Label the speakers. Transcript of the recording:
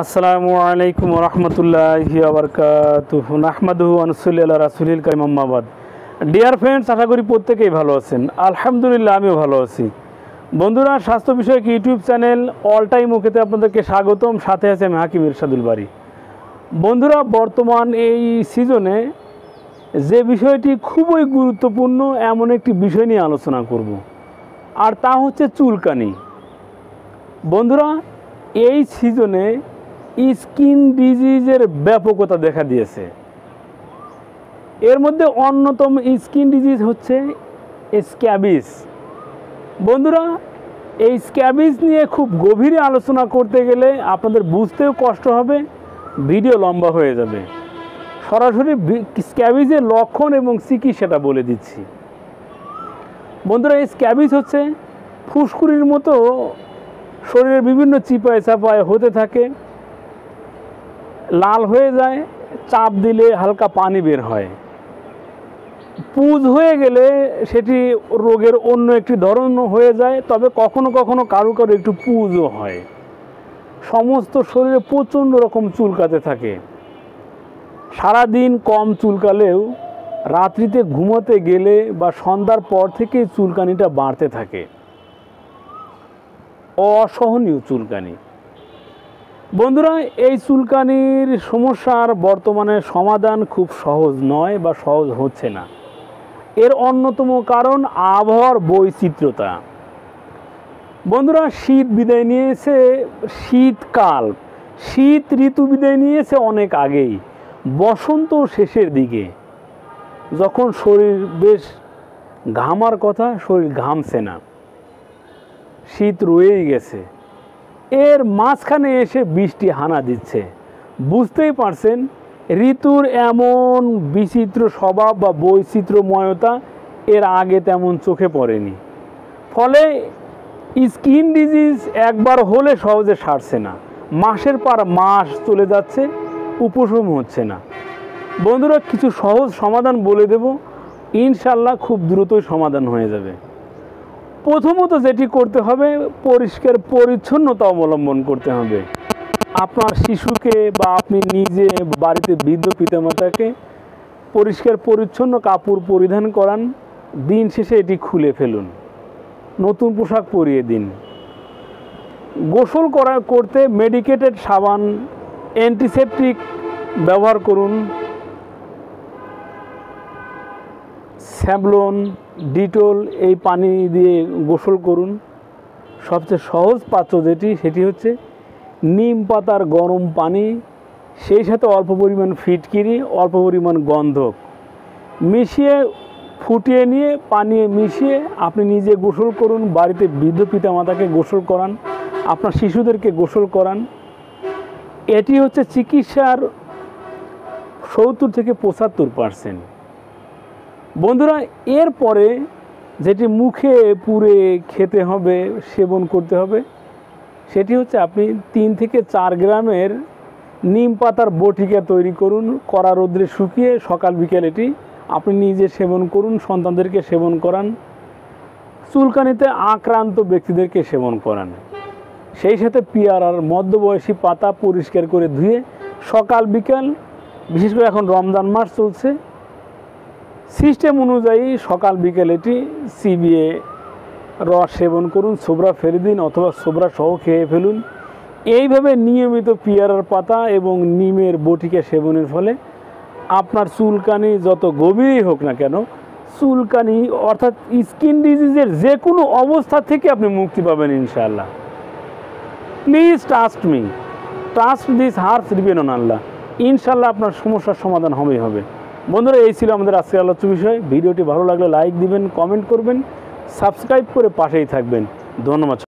Speaker 1: আসসালামু আলাইকুম রহমতুল্লাহি ওয়া বারাকাতুহু নাহমাদুহু ওয়া নুসাল্লি আলা রাসূলিল কারীম আম্মা বাদ। ডিয়ার ফ্রেন্ডস, আশা করি প্রত্যেকেই ভালো আছেন। আলহামদুলিল্লাহ, আমিও ভালো আছি। বন্ধুরা, স্বাস্থ্য বিষয়ক ইউটিউব চ্যানেল অল টাইম ওকেতে আপনাদেরকে স্বাগতম। সাথে আছে আমি হাকিম ইরশাদুল বারী। বন্ধুরা, বর্তমান এই সিজনে যে বিষয়টি খুবই গুরুত্বপূর্ণ এমন একটি বিষয় নিয়ে আলোচনা করব, আর তা হচ্ছে চুলকানি। বন্ধুরা, এই সিজনে স্কিন ডিজিজের ব্যাপকতা দেখা দিয়েছে। এর মধ্যে অন্যতম স্কিন ডিজিজ হচ্ছে স্ক্যাবিস। বন্ধুরা, এই স্ক্যাবিস নিয়ে খুব গভীরে আলোচনা করতে গেলে আপনাদের বুঝতেও কষ্ট হবে, ভিডিও লম্বা হয়ে যাবে। সরাসরি স্ক্যাবিসের লক্ষণ এবং চিকিৎসাটা বলে দিচ্ছি। বন্ধুরা, এই স্ক্যাবিস হচ্ছে ফুসকুড়ির মতো শরীরের বিভিন্ন চিপায় চাপায় হতে থাকে, লাল হয়ে যায়, চাপ দিলে হালকা পানি বের হয়। পুজ হয়ে গেলে সেটি রোগের অন্য একটি ধরন হয়ে যায়, তবে কখনো কখনো কারো কারো একটু পুজও হয়। সমস্ত শরীরে প্রচণ্ড রকম চুলকাতে থাকে। সারাদিন কম চুলকালেও রাত্রিতে ঘুমোতে গেলে বা সন্ধ্যার পর থেকেই চুলকানিটা বাড়তে থাকে। অসহনীয় চুলকানি। বন্ধুরা, এই চুলকানির সমস্যার বর্তমানে সমাধান খুব সহজ নয় বা সহজ হচ্ছে না। এর অন্যতম কারণ আবহাওয়ার বৈচিত্র্যতা। বন্ধুরা, শীত বিদায় নিয়েছে, শীতকাল, শীত ঋতু বিদায় নিয়েছে অনেক আগেই। বসন্ত শেষের দিকে যখন শরীর বেশ ঘামার কথা, শরীর ঘামছে না, শীত রয়েই গেছে। এর মাঝখানে এসে বৃষ্টি হানা দিচ্ছে। বুঝতেই পারছেন ঋতুর এমন বিচিত্র স্বভাব বা বৈচিত্র্যময়তা এর আগে তেমন চোখে পড়েনি। ফলে স্কিন ডিজিজ একবার হলে সহজে সারছে না, মাসের পর মাস চলে যাচ্ছে, উপশম হচ্ছে না। বন্ধুরা, কিছু সহজ সমাধান বলে দেব, ইনশাল্লাহ খুব দ্রুতই সমাধান হয়ে যাবে। প্রথমত যেটি করতে হবে, পরিষ্কার পরিচ্ছন্নতা অবলম্বন করতে হবে। আপনার শিশুকে বা আপনি নিজে বাড়িতে বৃদ্ধ পিতামাতাকে পরিষ্কার পরিচ্ছন্ন কাপড় পরিধান করান। দিন শেষে এটি খুলে ফেলুন, নতুন পোশাক পরিয়ে দিন। গোসল করতে মেডিকেটেড সাবান, অ্যান্টিসেপটিক ব্যবহার করুন। স্যাভলন, ডিটল এই পানি দিয়ে গোসল করুন। সবচেয়ে সহজ পাত্র সেটি হচ্ছে নিম পাতার গরম পানি, সেই সাথে অল্প পরিমাণ ফিটকিরি, অল্প পরিমাণ গন্ধক মিশিয়ে ফুটিয়ে নিয়ে পানি মিশিয়ে আপনি নিজে গোসল করুন। বাড়িতে বৃদ্ধ পিতামাতাকে গোসল করান, আপনার শিশুদেরকে গোসল করান। এটি হচ্ছে চিকিৎসার 70 থেকে 75%। বন্ধুরা, এরপরে যেটি মুখে পুরে খেতে হবে, সেবন করতে হবে, সেটি হচ্ছে আপনি 3 থেকে 4 গ্রামের নিম পাতার বটিকা তৈরি করুন, কড়া রোদ্রে শুকিয়ে সকাল বিকেল এটি আপনি নিজে সেবন করুন, সন্তানদেরকে সেবন করান, চুলকানিতে আক্রান্ত ব্যক্তিদেরকে সেবন করান। সেই সাথে পেয়ারার মধ্যবয়সী পাতা পরিষ্কার করে ধুয়ে সকাল বিকাল, বিশেষ করে এখন রমজান মাস চলছে, সিস্টেম অনুযায়ী সকাল বিকেল এটি চিবিয়ে রস সেবন করুন। ছোবরা ফেলে দিন অথবা ছোবরা সহ খেয়ে ফেলুন। এইভাবে নিয়মিত পেয়ারার পাতা এবং নিমের বটিকা সেবনের ফলে আপনার চুলকানি যত গভীরই হোক না কেন, চুলকানি অর্থাৎ স্কিন ডিজিজের যে কোনো অবস্থা থেকে আপনি মুক্তি পাবেন ইনশাআল্লাহ। Please trust me, trust this herbs depend on আল্লাহ। ইনশাআল্লাহ আপনার সমস্যার সমাধান হবে। বন্ধুরা, এই ছিল আমাদের আজকের আলোচ্য বিষয়। ভিডিওটি ভালো লাগলে লাইক দিবেন, কমেন্ট করবেন, সাবস্ক্রাইব করে পাশেই থাকবেন। ধন্যবাদ।